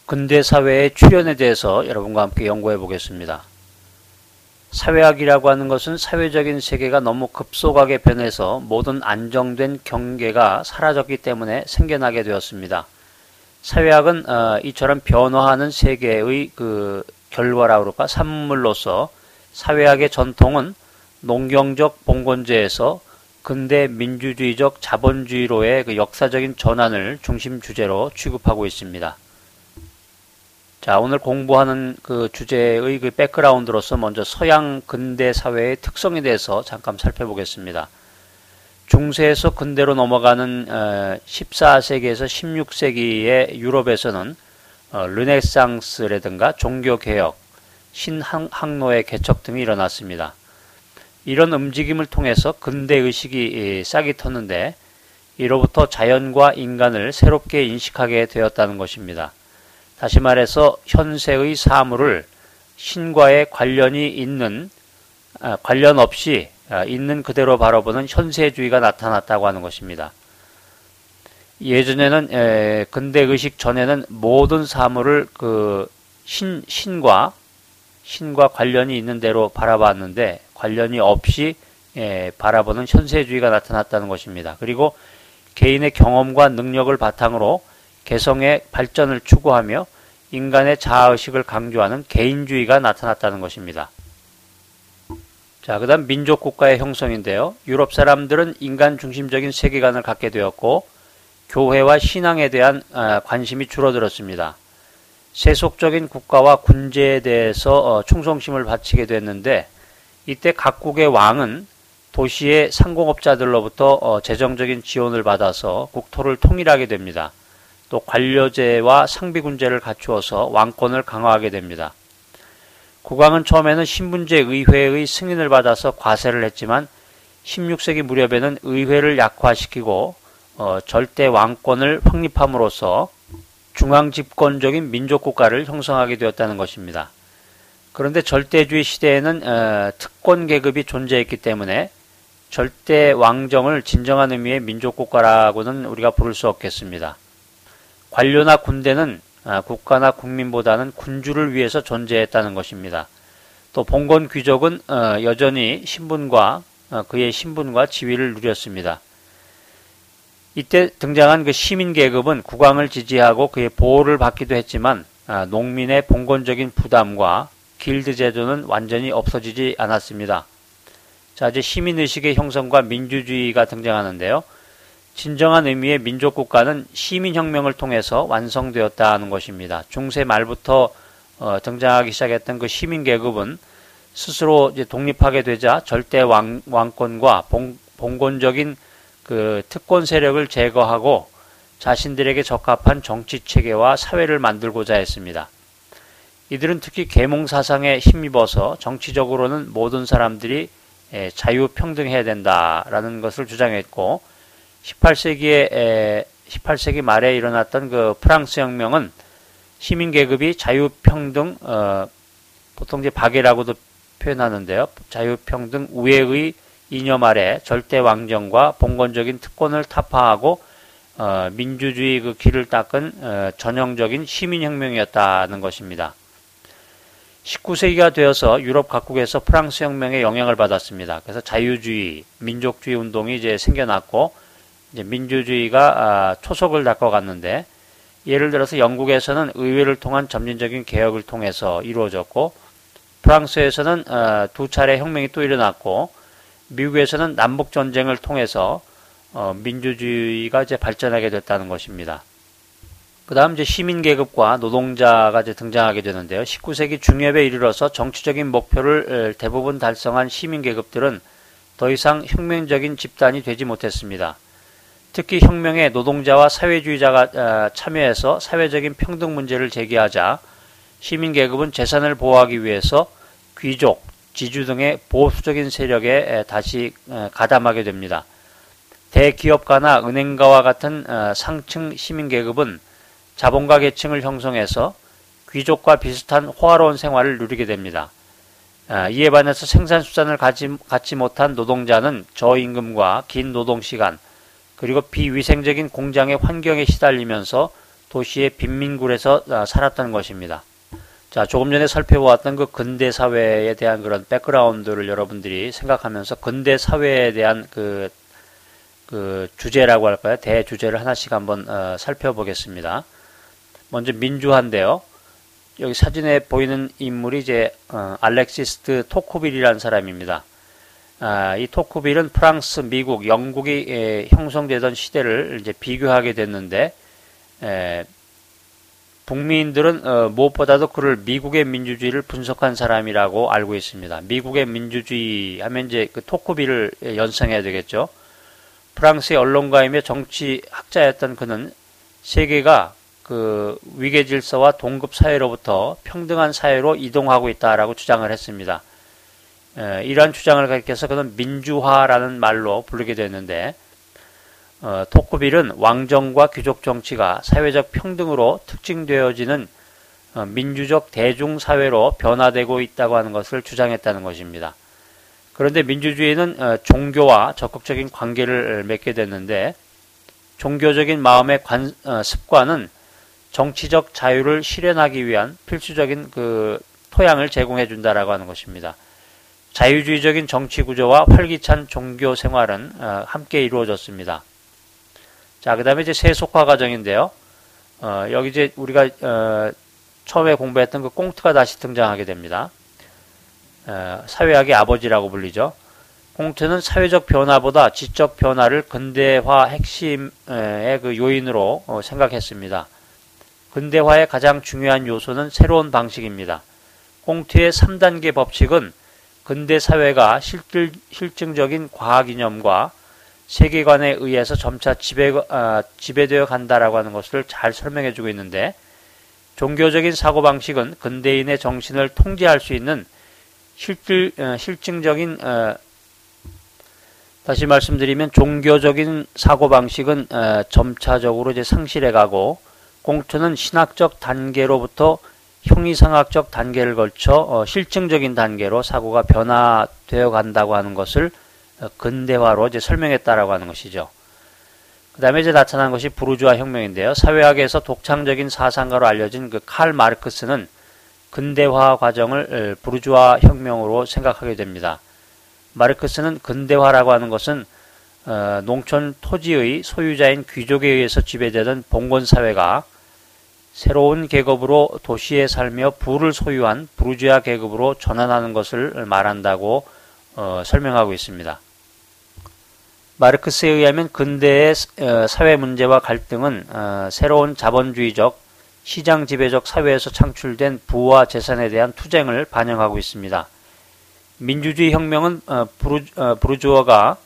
근대 사회의 출현에 대해서 여러분과 함께 연구해 보겠습니다. 사회학이라고 하는 것은 사회적인 세계가 너무 급속하게 변해서 모든 안정된 경계가 사라졌기 때문에 생겨나게 되었습니다. 사회학은 이처럼 변화하는 세계의 결과라고 그럴까 산물로서 사회학의 전통은 농경적 봉건제에서 근대 민주주의적 자본주의로의 역사적인 전환을 중심 주제로 취급하고 있습니다. 자, 오늘 공부하는 주제의 백그라운드로서 먼저 서양 근대 사회의 특성에 대해서 잠깐 살펴보겠습니다. 중세에서 근대로 넘어가는 14세기에서 16세기의 유럽에서는 르네상스라든가 종교개혁, 신학로의 개척 등이 일어났습니다. 이런 움직임을 통해서 근대의식이 싹이 텄는데 이로부터 자연과 인간을 새롭게 인식하게 되었다는 것입니다. 다시 말해서 현세의 사물을 신과의 관련 없이 있는 그대로 바라보는 현세주의가 나타났다고 하는 것입니다. 예전에는 근대의식 전에는 모든 사물을 신과 관련이 있는 대로 바라봤는데 관련이 없이 바라보는 현세주의가 나타났다는 것입니다. 그리고 개인의 경험과 능력을 바탕으로 개성의 발전을 추구하며 인간의 자아의식을 강조하는 개인주의가 나타났다는 것입니다. 자, 그 다음 민족국가의 형성인데요. 유럽 사람들은 인간 중심적인 세계관을 갖게 되었고 교회와 신앙에 대한 관심이 줄어들었습니다. 세속적인 국가와 군제에 대해서 충성심을 바치게 됐는데 이때 각국의 왕은 도시의 상공업자들로부터 재정적인 지원을 받아서 국토를 통일하게 됩니다. 또 관료제와 상비군제를 갖추어서 왕권을 강화하게 됩니다. 국왕은 처음에는 신분제 의회의 승인을 받아서 과세를 했지만 16세기 무렵에는 의회를 약화시키고 절대 왕권을 확립함으로써 중앙집권적인 민족국가를 형성하게 되었다는 것입니다. 그런데 절대주의 시대에는 특권 계급이 존재했기 때문에 절대 왕정을 진정한 의미의 민족국가라고는 우리가 부를 수 없겠습니다. 관료나 군대는 국가나 국민보다는 군주를 위해서 존재했다는 것입니다. 또 봉건 귀족은 여전히 그의 신분과 지위를 누렸습니다. 이때 등장한 시민 계급은 국왕을 지지하고 그의 보호를 받기도 했지만 농민의 봉건적인 부담과 길드 제도는 완전히 없어지지 않았습니다. 자, 이제 시민의식의 형성과 민주주의가 등장하는데요. 진정한 의미의 민족국가는 시민혁명을 통해서 완성되었다는 것입니다. 중세 말부터 등장하기 시작했던 시민계급은 스스로 이제 독립하게 되자 절대 왕권과 봉건적인 특권 세력을 제거하고 자신들에게 적합한 정치체계와 사회를 만들고자 했습니다. 이들은 특히 계몽사상에 힘입어서 정치적으로는 모든 사람들이 자유평등해야 된다라는 것을 주장했고 18세기 말에 일어났던 프랑스 혁명은 시민계급이 자유평등, 보통 이제 박애라고도 표현하는데요. 자유평등 우애의 이념 아래 절대 왕정과 봉건적인 특권을 타파하고 민주주의 길을 닦은 전형적인 시민혁명이었다는 것입니다. 19세기가 되어서 유럽 각국에서 프랑스 혁명에 영향을 받았습니다. 그래서 자유주의, 민족주의 운동이 이제 생겨났고 이제 민주주의가 초석을 닦아갔는데 예를 들어서 영국에서는 의회를 통한 점진적인 개혁을 통해서 이루어졌고 프랑스에서는 두 차례 혁명이 또 일어났고 미국에서는 남북전쟁을 통해서 민주주의가 이제 발전하게 됐다는 것입니다. 그 다음 이제 시민계급과 노동자가 이제 등장하게 되는데요. 19세기 중엽에 이르러서 정치적인 목표를 대부분 달성한 시민계급들은 더 이상 혁명적인 집단이 되지 못했습니다. 특히 혁명에 노동자와 사회주의자가 참여해서 사회적인 평등 문제를 제기하자 시민계급은 재산을 보호하기 위해서 귀족, 지주 등의 보수적인 세력에 다시 가담하게 됩니다. 대기업가나 은행가와 같은 상층 시민계급은 자본가 계층을 형성해서 귀족과 비슷한 호화로운 생활을 누리게 됩니다. 이에 반해서 생산수단을 갖지 못한 노동자는 저임금과 긴 노동시간, 그리고 비위생적인 공장의 환경에 시달리면서 도시의 빈민굴에서 살았던 것입니다. 자, 조금 전에 살펴보았던 그 근대 사회에 대한 그런 백그라운드를 여러분들이 생각하면서 근대 사회에 대한 그 주제라고 할까요? 대주제를 하나씩 한번 살펴보겠습니다. 먼저 민주화인데요. 여기 사진에 보이는 인물이 이제 알렉시스 토쿠빌이라는 사람입니다. 이 토쿠빌은 프랑스, 미국, 영국이 형성되던 시대를 이제 비교하게 됐는데, 북미인들은 무엇보다도 그를 미국의 민주주의를 분석한 사람이라고 알고 있습니다. 미국의 민주주의 하면 이제 그 토쿠빌을 연상해야 되겠죠. 프랑스의 언론가이며 정치학자였던 그는 세계가 그 위계 질서와 동급 사회로부터 평등한 사회로 이동하고 있다라고 주장을 했습니다. 이러한 주장을 가리켜서 그는 민주화라는 말로 부르게 됐는데, 토쿠빌은 왕정과 귀족 정치가 사회적 평등으로 특징되어지는 민주적 대중사회로 변화되고 있다고 하는 것을 주장했다는 것입니다. 그런데 민주주의는 종교와 적극적인 관계를 맺게 됐는데, 종교적인 마음의 습관은 정치적 자유를 실현하기 위한 필수적인 그 토양을 제공해 준다라고 하는 것입니다. 자유주의적인 정치 구조와 활기찬 종교 생활은 함께 이루어졌습니다. 자, 그 다음에 이제 세속화 과정인데요. 여기 이제 우리가 처음에 공부했던 그 꽁트가 다시 등장하게 됩니다. 사회학의 아버지라고 불리죠. 꽁트는 사회적 변화보다 지적 변화를 근대화 핵심의 그 요인으로 생각했습니다. 근대화의 가장 중요한 요소는 새로운 방식입니다. 꽁트의 3단계 법칙은 근대 사회가 실증적인 과학 이념과 세계관에 의해서 점차 지배되어 간다라고 하는 것을 잘 설명해주고 있는데, 종교적인 사고방식은 근대인의 정신을 통제할 수 있는 실증적인 다시 말씀드리면 종교적인 사고방식은 점차적으로 이제 상실해가고, 꽁트는 신학적 단계로부터 형이상학적 단계를 걸쳐 실증적인 단계로 사고가 변화되어 간다고 하는 것을 근대화로 이제 설명했다라고 하는 것이죠. 그 다음에 이제 나타난 것이 부르주아 혁명인데요. 사회학에서 독창적인 사상가로 알려진 그 칼 마르크스는 근대화 과정을 부르주아 혁명으로 생각하게 됩니다. 마르크스는 근대화라고 하는 것은 농촌 토지의 소유자인 귀족에 의해서 지배되던 봉건사회가 새로운 계급으로 도시에 살며 부를 소유한 부르주아 계급으로 전환하는 것을 말한다고 설명하고 있습니다. 마르크스에 의하면 근대의 사회 문제와 갈등은 새로운 자본주의적, 시장 지배적 사회에서 창출된 부와 재산에 대한 투쟁을 반영하고 있습니다. 민주주의 혁명은 부르주아가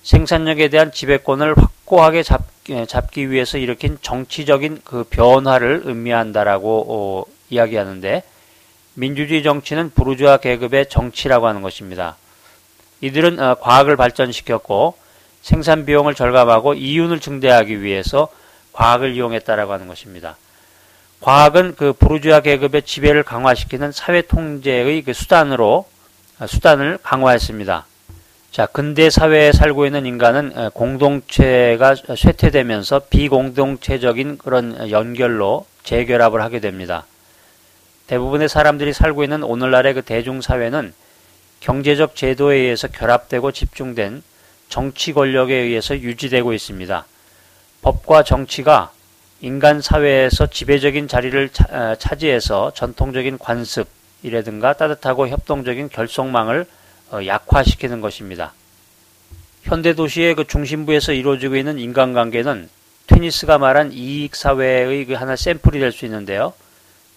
생산력에 대한 지배권을 확고하게 잡기 위해서 일으킨 정치적인 그 변화를 의미한다라고 이야기하는데, 민주주의 정치는 부르주아 계급의 정치라고 하는 것입니다. 이들은 과학을 발전시켰고 생산 비용을 절감하고 이윤을 증대하기 위해서 과학을 이용했다라고 하는 것입니다. 과학은 그 부르주아 계급의 지배를 강화시키는 사회 통제의 그 수단을 강화했습니다. 자, 근대 사회에 살고 있는 인간은 공동체가 쇠퇴되면서 비공동체적인 그런 연결로 재결합을 하게 됩니다. 대부분의 사람들이 살고 있는 오늘날의 그 대중사회는 경제적 제도에 의해서 결합되고 집중된 정치 권력에 의해서 유지되고 있습니다. 법과 정치가 인간 사회에서 지배적인 자리를 차지해서 전통적인 관습이라든가 따뜻하고 협동적인 결속망을 약화시키는 것입니다. 현대 도시의 그 중심부에서 이루어지고 있는 인간관계는 테니스가 말한 이익사회의 그 하나 샘플이 될 수 있는데요.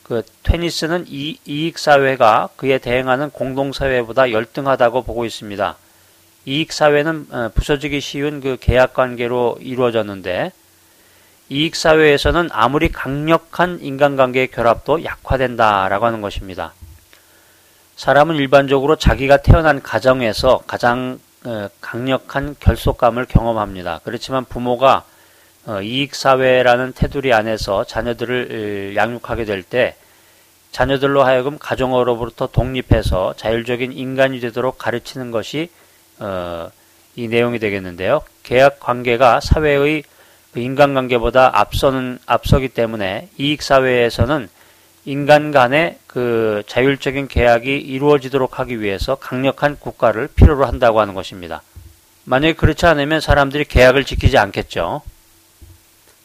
그 테니스는 이익사회가 그에 대응하는 공동사회보다 열등하다고 보고 있습니다. 이익사회는 부서지기 쉬운 그 계약관계로 이루어졌는데, 이익사회에서는 아무리 강력한 인간관계의 결합도 약화된다라고 하는 것입니다. 사람은 일반적으로 자기가 태어난 가정에서 가장 강력한 결속감을 경험합니다. 그렇지만 부모가 이익사회라는 테두리 안에서 자녀들을 양육하게 될 때 자녀들로 하여금 가정으로부터 독립해서 자율적인 인간이 되도록 가르치는 것이 이 내용이 되겠는데요. 계약 관계가 사회의 인간관계보다 앞서기 때문에 이익사회에서는 인간 간의 그 자율적인 계약이 이루어지도록 하기 위해서 강력한 국가를 필요로 한다고 하는 것입니다. 만약에 그렇지 않으면 사람들이 계약을 지키지 않겠죠.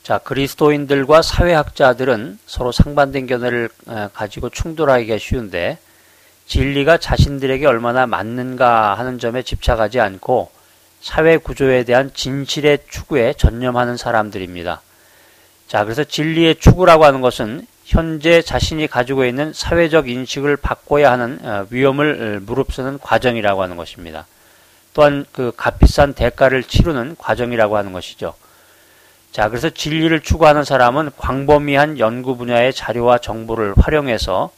자, 그리스도인들과 사회학자들은 서로 상반된 견해를 가지고 충돌하기가 쉬운데 진리가 자신들에게 얼마나 맞는가 하는 점에 집착하지 않고 사회 구조에 대한 진실의 추구에 전념하는 사람들입니다. 자, 그래서 진리의 추구라고 하는 것은 현재 자신이 가지고 있는 사회적 인식을 바꿔야 하는 위험을 무릅쓰는 과정이라고 하는 것입니다. 또한 그 값비싼 대가를 치르는 과정이라고 하는 것이죠. 자, 그래서 진리를 추구하는 사람은 광범위한 연구 분야의 자료와 정보를 활용해서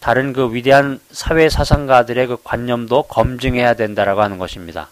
다른 그 위대한 사회 사상가들의 그 관념도 검증해야 된다라고 하는 것입니다.